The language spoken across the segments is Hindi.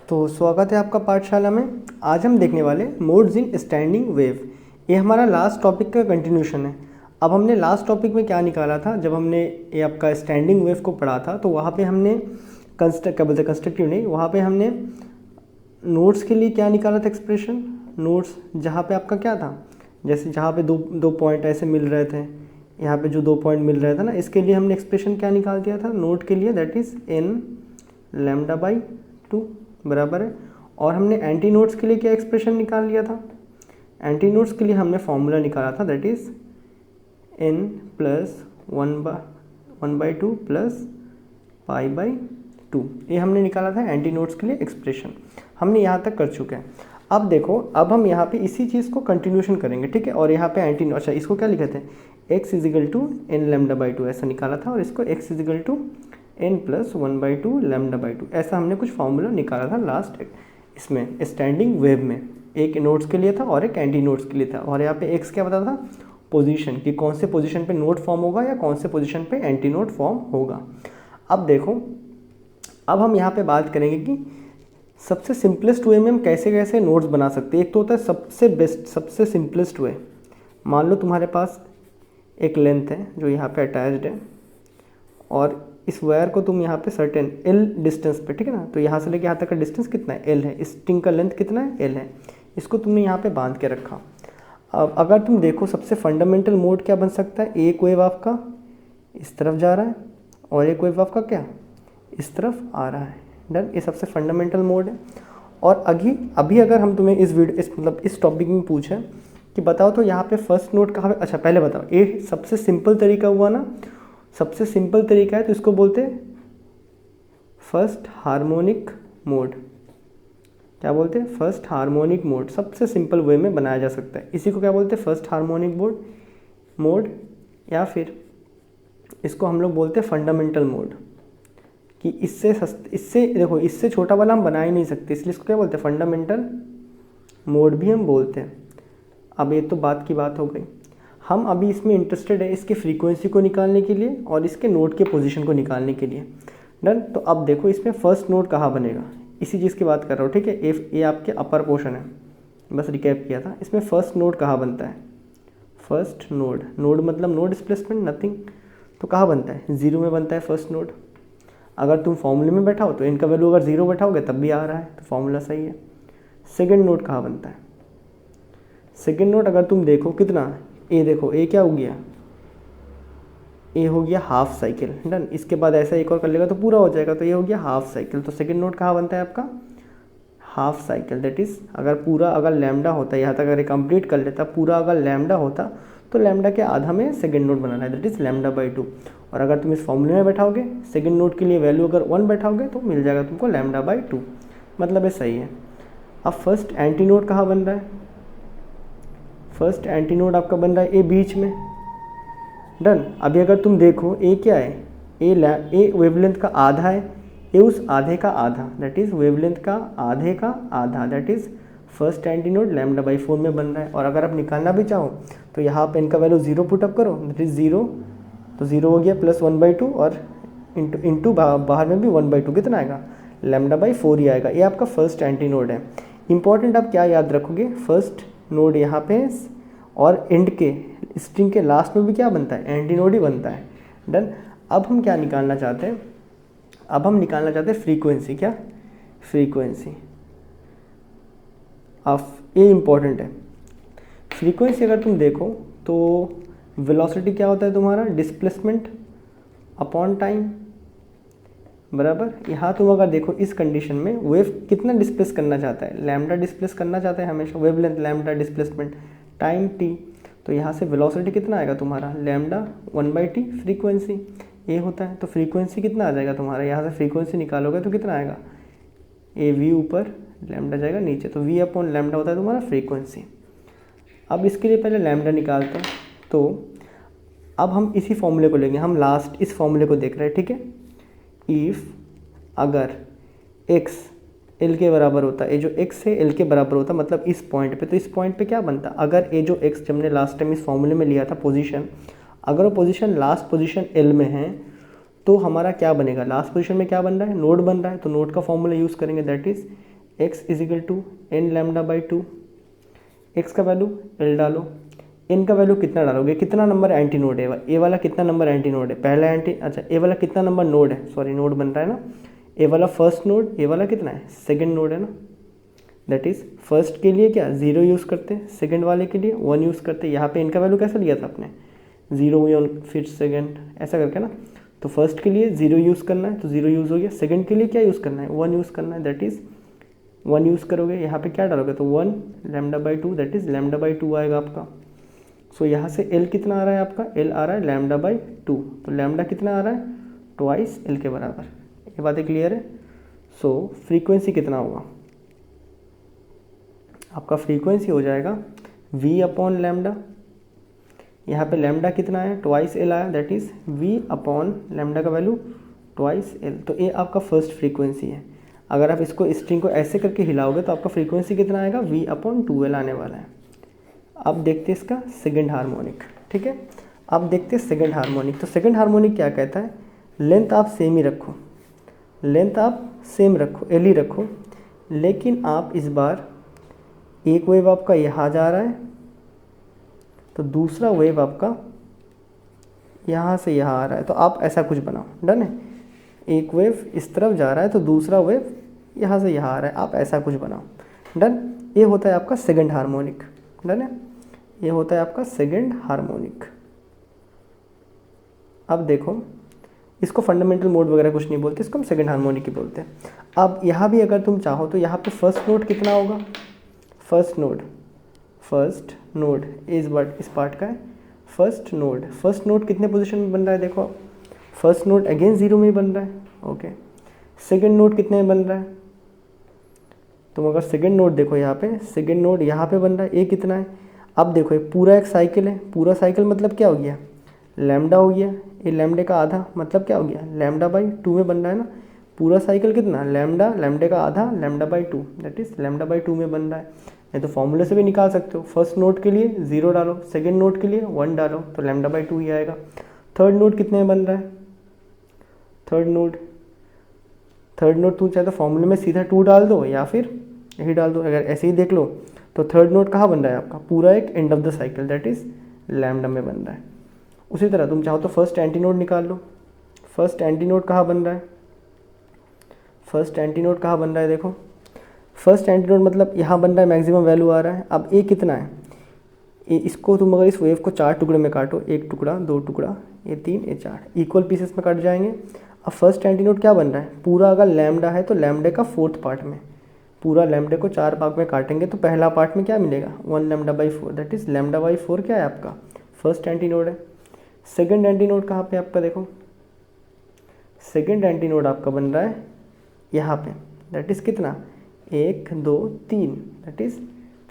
तो स्वागत है आपका पाठशाला में। आज हम देखने वाले मोड्स इन स्टैंडिंग वेव। ये हमारा लास्ट टॉपिक का कंटिन्यूशन है। अब हमने लास्ट टॉपिक में क्या निकाला था, जब हमने ये आपका स्टैंडिंग वेव को पढ़ा था तो वहाँ पे हमने कंस्ट्रक्टिव नहीं, वहाँ पे हमने नोड्स के लिए क्या निकाला था एक्सप्रेशन। नोड्स जहाँ पे आपका क्या था, जैसे जहाँ पे दो पॉइंट ऐसे मिल रहे थे, यहाँ पे जो 2 पॉइंट मिल रहे थे ना, इसके लिए हमने एक्सप्रेशन क्या निकाल दिया था नोड के लिए, दैट इज़ n λ/2 बराबर है। और हमने एंटी नोड्स के लिए क्या एक्सप्रेशन निकाल लिया था। एंटी नोड्स के लिए हमने फॉर्मूला निकाला था, दैट इज़ n + 1/2 + π/2। ये हमने निकाला था एंटी नोड्स के लिए एक्सप्रेशन। हमने यहाँ तक कर चुके हैं। अब देखो, अब हम यहाँ पे इसी चीज़ को कंटिन्यूशन करेंगे, ठीक है। और यहाँ पे एंटी, अच्छा इसको क्या लिखे थे, x = n λ/2 ऐसा निकाला था, और इसको x = n + 1/2 λ/2 ऐसा हमने कुछ फॉर्मूला निकाला था लास्ट इसमें स्टैंडिंग वेव में। एक नोड्स के लिए था और एक एंटी नोड्स के लिए था। और यहाँ पे x क्या बता था, पोजीशन, कि कौन से पोजीशन पे नोड फॉर्म होगा या कौन से पोजीशन पे एंटी नोड फॉर्म होगा। अब देखो, अब हम यहाँ पे बात करेंगे कि सबसे सिंपलेस्ट वे में हम कैसे कैसे नोड्स बना सकते हैं। एक तो होता है सबसे बेस्ट, सबसे सिंपलेस्ट वे। मान लो तुम्हारे पास एक लेंथ है जो यहाँ पे अटैच्ड है, और इस वायर को तुम यहाँ पे सर्टेन L डिस्टेंस पे, ठीक है ना, तो यहाँ से लेके यहाँ तक का डिस्टेंस कितना है, L है। इस स्ट्रिंग का लेंथ कितना है, L है। इसको तुमने यहाँ पे बांध के रखा। अब अगर तुम देखो, सबसे फंडामेंटल मोड क्या बन सकता है, एक वेव आपका इस तरफ जा रहा है और एक वेव आपका क्या इस तरफ आ रहा है। डन, ये सबसे फंडामेंटल मोड है। और अभी अगर हम तुम्हें इस टॉपिक में पूछें कि बताओ तो यहाँ पे फर्स्ट नोड कहाँ पे, अच्छा पहले बताओ, ये सबसे सिंपल तरीका हुआ ना, सबसे सिंपल तरीका है, तो इसको बोलते हैं फर्स्ट हार्मोनिक मोड। क्या बोलते हैं, फर्स्ट हार्मोनिक मोड। सबसे सिंपल वे में बनाया जा सकता है, इसी को क्या बोलते हैं, फर्स्ट हार्मोनिक मोड। या फिर इसको हम लोग बोलते हैं फंडामेंटल मोड, कि इससे देखो, इससे छोटा वाला हम बना ही नहीं सकते, इसलिए इसको क्या बोलते हैं, फंडामेंटल मोड भी हम बोलते हैं। अब ये तो बात की बात हो गई। हम अभी इसमें इंटरेस्टेड है इसके फ्रीक्वेंसी को निकालने के लिए और इसके नोड के पोजीशन को निकालने के लिए। डन, तो अब देखो इसमें फर्स्ट नोड कहाँ बनेगा, इसी चीज़ की बात कर रहा हूँ, ठीक है। ये आपके अपर पोर्शन है, बस रिकैप किया था। इसमें फर्स्ट नोड कहाँ बनता है, फर्स्ट नोड मतलब नो डिस्प्लेसमेंट, नथिंग, तो कहाँ बनता है, 0 में बनता है फर्स्ट नोड। अगर तुम फॉर्मूले में बैठाओ तो इनका वैल्यू अगर 0 बैठाओगे तब भी आ रहा है, तो फॉर्मूला सही है। सेकेंड नोड कहाँ बनता है, सेकेंड नोड अगर तुम देखो कितना, ए देखो, ए क्या हो गया, ए हो गया हाफ साइकिल। डन, इसके बाद ऐसा एक और कर लेगा तो पूरा हो जाएगा, तो ये हो गया हाफ साइकिल। तो सेकेंड नोड कहाँ बनता है आपका, हाफ साइकिल। दैट इज़ अगर लैम्डा होता, यहाँ तक अगर कंप्लीट कर लेता पूरा, अगर लैम्डा होता तो लैम्डा के आधा में सेकेंड नोड बनाना है, दैट इज़ λ/2। और अगर तुम इस फॉर्मूले में बैठाओगे, सेकेंड नोड के लिए वैल्यू अगर 1 बैठाओगे तो मिल जाएगा तुमको λ/2, मतलब ये सही है। अब फर्स्ट एंटी नोड कहाँ बन रहा है, फर्स्ट एंटी नोड आपका बन रहा है ए बीच में। डन, अभी अगर तुम देखो ए क्या है, ए वेवलेंथ का आधा है, ए उस आधे का आधा, दैट इज़ वेवलेंथ का आधे का आधा, that is first anti node λ/4 में बन रहा है। और अगर आप निकालना भी चाहो तो यहाँ पे इनका वैल्यू 0 पुटअप करो, दैट इज़ 0, तो 0 हो गया प्लस 1/2, और इंटू बाहर में भी 1/2, कितना आएगा, λ/4 ही आएगा। ये आपका फर्स्ट एंटी नोड है। इंपॉर्टेंट आप क्या याद रखोगे, फर्स्ट नोड यहाँ पे, और एंड के स्ट्रिंग के लास्ट में भी क्या बनता है, एंटी नोड ही बनता है। डन, अब हम क्या निकालना चाहते हैं, अब हम निकालना चाहते हैं फ्रीक्वेंसी। क्या, फ्रीक्वेंसी ऑफ, ये इंपॉर्टेंट है। फ्रीक्वेंसी अगर तुम देखो तो वेलोसिटी क्या होता है तुम्हारा, डिस्प्लेसमेंट अपॉन टाइम, बराबर। यहाँ तुम अगर देखो इस कंडीशन में वेव कितना डिस्प्लेस करना चाहता है, लैम्डा डिस्प्लेस करना चाहता है हमेशा, wavelength lambda, displacement time T, तो यहाँ से वेलोसिटी कितना आएगा तुम्हारा, लैम्डा 1/t फ्रीक्वेंसी ये होता है। तो फ्रीक्वेंसी कितना आ जाएगा तुम्हारा, यहाँ से फ्रीक्वेंसी निकालोगे तो कितना आएगा, ए वी ऊपर, लैम्डा जाएगा नीचे, तो वी अपॉन लैम्डा होता है तुम्हारा फ्रीक्वेंसी। अब इसके लिए पहले लैम्डा निकालते हैं, तो अब हम इसी फॉर्मूले को लेंगे, हम लास्ट इस फॉर्मूले को देख रहे हैं, ठीक है। इफ़ अगर x l के बराबर होता, ये जो x है l के बराबर होता, मतलब इस पॉइंट पे, तो इस पॉइंट पे क्या बनता, अगर ये जो x जब हमने लास्ट टाइम इस फॉर्मूले में लिया था पोजीशन, अगर वो पोजीशन लास्ट पोजीशन l में है तो हमारा क्या बनेगा, लास्ट पोजीशन में क्या बन रहा है, नोड बन रहा है, तो नोड का फॉर्मूला यूज़ करेंगे, that is x is equal to N lambda by two, X का वैल्यू एल डालो, एन का वैल्यू कितना डालोगे, कितना नंबर एंटी नोड है, ए वाला कितना नंबर एंटी नोड है, पहला एंटी, अच्छा ए वाला कितना नंबर नोड है, सॉरी नोड बन रहा है ना, ए वाला फर्स्ट नोड, ए वाला कितना है सेकंड नोड है ना, दैट इज़ फर्स्ट के लिए क्या 0 यूज़ करते हैं, सेकंड वाले के लिए 1 यूज़ करते हैं। यहाँ पे इनका वैल्यू कैसा लिया था आपने 0 1 फिर सेकंड ऐसा करके ना, तो फर्स्ट के लिए 0 यूज़ करना है तो 0 यूज़ हो गया, सेकंड के लिए क्या यूज़ करना है 1 यूज़ करना है, दैट इज़ 1 यूज़ करोगे, यहाँ पे क्या डालोगे तो 1 lambda by 2 that is lambda by 2 आएगा आपका। सो यहाँ से एल कितना आ रहा है आपका, एल आ रहा है लैम्डा बाई 2, तो लैम्डा कितना आ रहा है ट्वाइस एल के बराबर, ये बातें क्लियर है। सो फ्रीक्वेंसी कितना होगा आपका, फ्रीक्वेंसी हो जाएगा v अपॉन लैम्डा, यहाँ पे लैम्डा कितना है ट्वाइस एल आया, that is v upon lambda का वैल्यू ट्वाइस एल, तो ये आपका फर्स्ट फ्रीक्वेंसी है। अगर आप इसको स्ट्रिंग को ऐसे करके हिलाओगे तो आपका फ्रीक्वेंसी कितना आएगा v अपॉन 2l आने वाला है। अब देखते हैं इसका सेकंड हार्मोनिक, ठीक है, अब देखते हैं सेकंड हार्मोनिक। तो सेकंड हार्मोनिक क्या कहता है, लेंथ आप सेम ही रखो, लेंथ आप सेम रखो, एल ही रखो, लेकिन आप इस बार एक वेव आपका यहाँ जा रहा है तो दूसरा वेव आपका यहाँ से यहाँ आ रहा है, तो आप ऐसा कुछ बनाओ, डन है, एक वेव इस तरफ जा रहा है तो दूसरा वेव यहाँ से यहाँ आ रहा है, आप ऐसा कुछ बनाओ, डन। ये होता है आपका सेकंड हार्मोनिक, डन है, ये होता है आपका सेकंड हार्मोनिक। अब देखो इसको फंडामेंटल मोड वगैरह कुछ नहीं बोलते, इसको हम सेकंड हार्मोनिक ही बोलते हैं। अब यहाँ भी अगर तुम चाहो तो यहाँ पे फर्स्ट नोट कितना होगा, फर्स्ट नोड इस पार्ट का है फर्स्ट नोड कितने पोजीशन में बन रहा है, देखो फर्स्ट नोड अगेन 0 में बन रहा है, ओके। सेकंड नोड कितने में बन रहा है, तुम अगर सेकंड नोड देखो यहाँ पे, सेकंड नोड यहाँ पे बन रहा है, ये कितना है, अब देखो ये पूरा एक साइकिल है, पूरा साइकिल मतलब क्या हो गया लैम्डा हो गया, ये लैम्डे का आधा मतलब क्या हो गया लैम्डा बाई 2 में बन रहा है ना, पूरा साइकिल कितना लैम्डे का आधा lambda by 2 that is lambda by 2 में बन रहा है। नहीं तो फॉर्मूले से भी निकाल सकते हो, फर्स्ट नोड के लिए 0 डालो, सेकंड नोड के लिए 1 डालो, तो लैम्डा बाई 2 ही आएगा। थर्ड नोड कितने में बन रहा है, थर्ड नोड तुम चाहे तो फॉर्मूले में सीधा 2 डाल दो या फिर यही डाल दो, अगर ऐसे ही देख लो तो थर्ड नोड कहाँ बन रहा है आपका, पूरा एक end of the cycle that is lambda में बन रहा है। उसी तरह तुम चाहो तो फर्स्ट एंटी नोड निकाल लो, फर्स्ट एंटी नोड कहाँ बन रहा है, फर्स्ट एंटी नोड कहाँ बन रहा है, देखो फर्स्ट एंटी नोड मतलब यहाँ बन रहा है, मैक्सिमम वैल्यू आ रहा है। अब ए कितना है, इसको तुम अगर इस वेव को 4 टुकड़े में काटो, 1 टुकड़ा 2 टुकड़ा ये 3 ये 4 इक्वल पीसेस में कट जाएंगे। अब फर्स्ट एंटी नोड क्या बन रहा है, पूरा अगर लैम्डा है तो लैम्डे का 4th पार्ट में, पूरा लैम्डे को 4 भाग में काटेंगे तो पहला पार्ट में क्या मिलेगा 1 lambda by 4 that is lambda by 4 क्या है आपका फर्स्ट एंटी नोड है। सेकंड एंटी नोड कहाँ पे आपका, देखो सेकंड एंटी नोड आपका बन रहा है यहाँ पे, दैट इज़ कितना 1 2 3 दैट इज़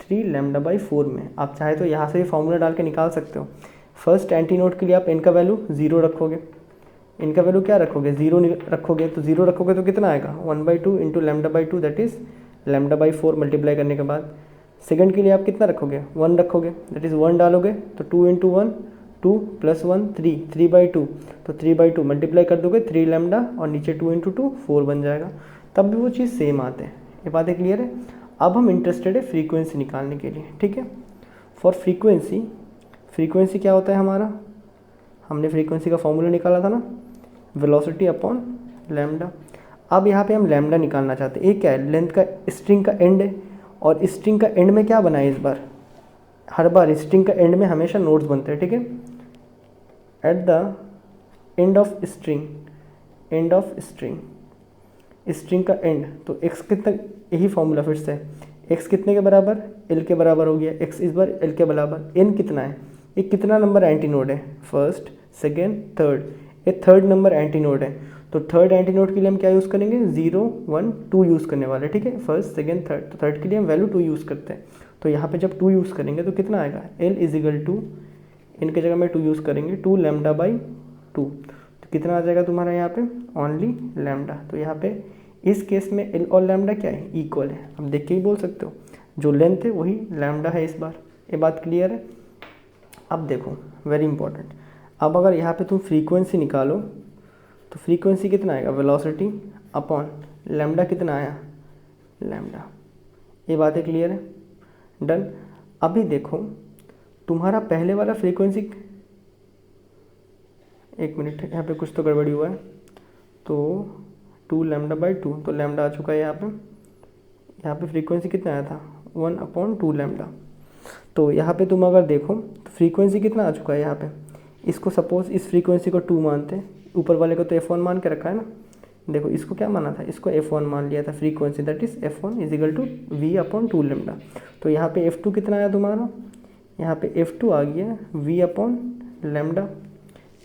3 लैम्डा बाई 4 में। आप चाहे तो यहाँ से भी फॉर्मूला डाल के निकाल सकते हो। फर्स्ट एंटी नोड के लिए आप इनका वैल्यू 0 रखोगे, इनका वैल्यू क्या रखोगे 0 रखोगे, तो 0 रखोगे तो कितना आएगा 1/2 into lambda by 2 that is lambda by 4 multiply करने के बाद। सेकंड के लिए आप कितना रखोगे 1 रखोगे, दैट इज़ 1 डालोगे तो 2 इंटू 1 2 प्लस 1 3 3/2 तो 3/2 मल्टीप्लाई कर दोगे 3 लैम्डा और नीचे 2 इंटू 2 4 बन जाएगा, तब भी वो चीज़ सेम आते हैं। ये बातें क्लियर है। अब हम इंटरेस्टेड है फ्रीक्वेंसी निकालने के लिए, ठीक है। फॉर फ्रीक्वेंसी क्या होता है हमारा, हमने फ्रीक्वेंसी का फॉर्मूला निकाला था ना, वेलोसिटी अपॉन लैम्डा। अब यहाँ पे हम लैम्डा निकालना चाहते हैं, एक क्या है लेंथ का स्ट्रिंग का एंड है, और स्ट्रिंग का एंड में क्या बना है इस बार, हर बार स्ट्रिंग का एंड में हमेशा नोड्स बनते हैं, ठीक है। At the end of string का एंड, तो x कितना, यही फॉर्मूला फिर से, x कितने के बराबर l के बराबर हो गया, x इस बार l के बराबर, n कितना है, ये कितना नंबर एंटी नोड है फर्स्ट सेकेंड थर्ड, ये थर्ड नंबर एंटी नोड है, तो थर्ड एंटी नोड के लिए हम क्या यूज़ करेंगे 0 1 2 यूज़ करने वाले, ठीक है। फर्स्ट सेकेंड थर्ड, तो थर्ड के लिए हम वैल्यू 2 यूज़ करते हैं, तो यहाँ पे जब 2 यूज़ करेंगे तो कितना आएगा l इजिकल टू, इनके जगह में 2 यूज़ करेंगे 2 लैम्डा बाई 2, तो कितना आ जाएगा तुम्हारा यहाँ पे ओनली लैम्डा। तो यहाँ पे इस केस में l और लैम्डा क्या है इक्वल है, अब देख के ही बोल सकते हो जो लेंथ है वही लैम्डा है इस बार। ये बात क्लियर है। अब देखो वेरी इंपॉर्टेंट, अब अगर यहाँ पे तुम फ्रीक्वेंसी निकालो तो फ्रीक्वेंसी कितना आएगा वेलोसिटी अपॉन लैम्डा कितना आया लैम्डा। ये बातें क्लियर है? डन। अभी देखो तुम्हारा पहले वाला फ्रीक्वेंसी, एक मिनट यहाँ पे कुछ तो गड़बड़ी हुआ है, तो 2 लैम्डा बाई 2, तो लैम्डा आ चुका है यहाँ पे फ्रीक्वेंसी कितना आया था 1/2 लैम्डा। तो यहाँ पे तुम अगर देखो तो फ्रीक्वेंसी कितना आ चुका है यहाँ पे, इसको सपोज इस फ्रीक्वेंसी को 2 मानते हैं, ऊपर वाले को तो f1 मान के रखा है ना। देखो इसको क्या माना था, इसको f1 मान लिया था frequency, that is f1 is equal to v/2 lambda. तो यहाँ पे f2 कितना आया तुम्हारा, यहाँ पे f2 आ गया v/ लैम्डा।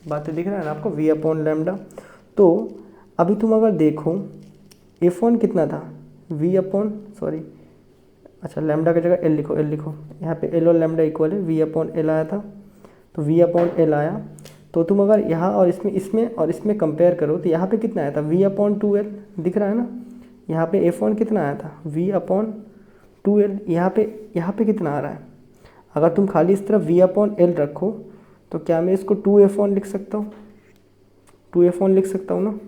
बातें दिख रहा है ना आपको, v/ लैम्डा। तो अभी तुम अगर देखो f1 कितना था सॉरी अच्छा लैम्डा की जगह l लिखो, यहाँ पे l और लैम्डा इक्वल है, v/l आया था, तो v/l आया। तो तुम अगर यहाँ और इसमें कंपेयर करो तो यहाँ पे कितना आया था v/2l, दिख रहा है ना। यहाँ पे f1 कितना आया था v/2l, यहाँ पे कितना आ रहा है। अगर तुम खाली इस तरफ v/l रखो तो क्या मैं इसको 2f1 लिख सकता हूँ, 2f1 लिख सकता हूँ ना।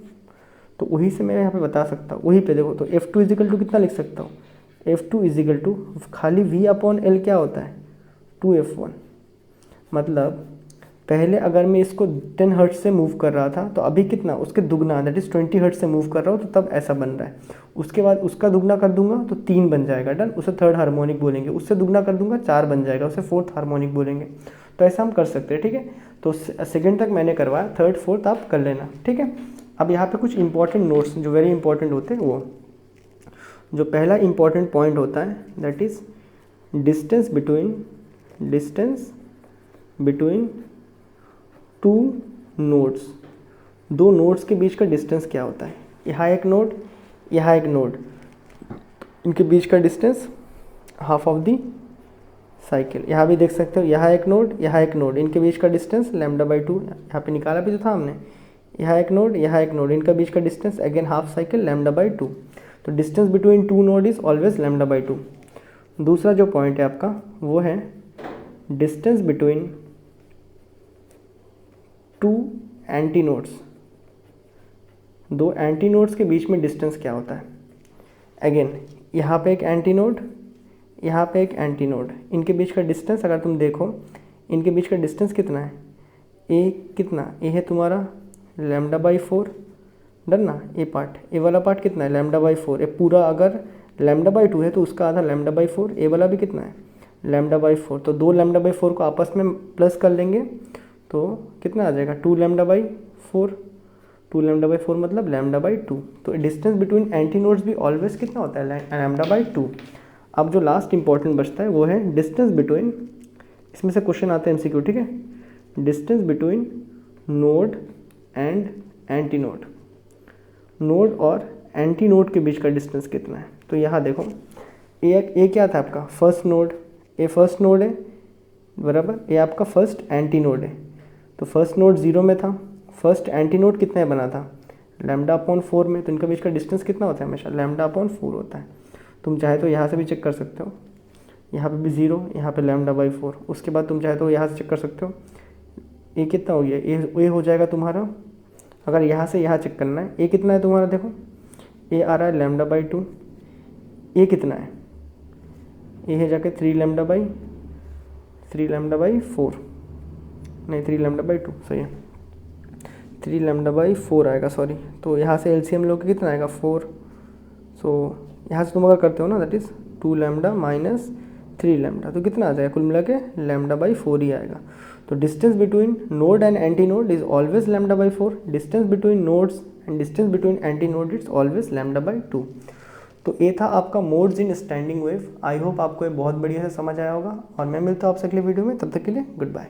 तो वही से मैं यहाँ पे बता सकता हूँ, वही पे देखो तो f2 इज इक्वल टू कितना लिख सकता हूँ, f2 इज इक्वल टू खाली v/l क्या होता है 2f1। मतलब पहले अगर मैं इसको 10 हर्ट्ज से मूव कर रहा था तो अभी कितना उसके दुगना, दैट इज़ 20 हर्ट्ज से मूव कर रहा हूँ, तो तब ऐसा बन रहा है। उसके बाद उसका दुगना कर दूंगा तो 3 बन जाएगा, डन। उसे थर्ड हार्मोनिक बोलेंगे। उससे दुगना कर दूंगा 4 बन जाएगा, उसे फोर्थ हार्मोनिक बोलेंगे। तो ऐसा हम कर सकते हैं, ठीक है। तो सेकेंड तक मैंने करवाया, थर्ड फोर्थ आप कर लेना, ठीक है। अब यहाँ पे कुछ इंपॉर्टेंट नोट्स जो वेरी इंपॉर्टेंट होते हैं, वो जो पहला इंपॉर्टेंट पॉइंट होता है that is distance between 2 nodes. 2 nodes के बीच का डिस्टेंस क्या होता है, यहाँ एक नोड, यहाँ एक नोड, इनके बीच का distance half of the cycle. यहाँ भी देख सकते हो, यहाँ एक नोड, यहाँ एक नोड, इनके बीच का डिस्टेंस λ/2, यहाँ पे निकाला भी तो था हमने। यहाँ एक नोड, यहाँ एक नोड, इनका बीच का डिस्टेंस अगेन हाफ साइकिल λ/2। तो distance between 2 node is always λ/2। दूसरा जो पॉइंट है आपका वो है distance between 2 anti nodes. 2 anti nodes के बीच में डिस्टेंस क्या होता है। अगेन यहाँ पे एक एंटी नोड, यहाँ पे एक एंटी नोड, इनके बीच का डिस्टेंस अगर तुम देखो, इनके बीच का डिस्टेंस कितना है, ए कितना, ए है तुम्हारा λ/4, डन ना। ए वाला पार्ट कितना है λ/4, ए पूरा अगर λ/2 है तो उसका आधा λ/4, ए वाला भी कितना है λ/4। तो 2 λ/4 को आपस में प्लस कर लेंगे तो कितना आ जाएगा 2 λ/4, 2 λ/4 मतलब λ/2। तो डिस्टेंस बिटवीन एंटी नोड्स भी ऑलवेज कितना होता है λ/2। अब जो लास्ट इंपॉर्टेंट बचता है वो है डिस्टेंस बिटवीन, इसमें से क्वेश्चन आते हैं MCQ, ठीक है। Distance between node and anti node. Node और एंटी नोड के बीच का डिस्टेंस कितना है। तो यहाँ देखो ए क्या था आपका फर्स्ट नोड, ए फर्स्ट नोड है बराबर, ये आपका फर्स्ट एंटी नोड है। तो फर्स्ट नोड 0 में था, फर्स्ट एंटी नोड कितने बना था λ/4 में। तो इनका बीच का डिस्टेंस कितना होता है हमेशा λ/4 होता है। तुम चाहे तो यहाँ से भी चेक कर सकते हो, यहाँ पे भी 0, यहाँ पे λ/4। उसके बाद तुम चाहे तो यहाँ से चेक कर सकते हो, ए कितना हो गया, ए हो जाएगा तुम्हारा। अगर यहाँ से यहाँ चेक करना है, ए कितना है तुम्हारा, देखो ए आ रहा है λ/2, ए कितना है, ए है जाके 3 λ/4, नहीं 3 λ/2 सही है, 3 λ/4 आएगा, सॉरी। तो यहाँ से LCM लोगे कितना आएगा 4। सो यहाँ से तुम अगर करते हो ना दैट इज़ 2 λ माइनस 3 λ, तो कितना आ जाएगा कुल मिला के λ/4 ही आएगा। तो distance between node and anti node is always λ/4, distance between nodes and distance between anti node is always λ/2। तो ये था आपका modes in standing wave. I hope आपको ये बहुत बढ़िया से समझ आया होगा और मैं मिलता हूँ आपसे अगले वीडियो में, तब तक के लिए गुड बाय।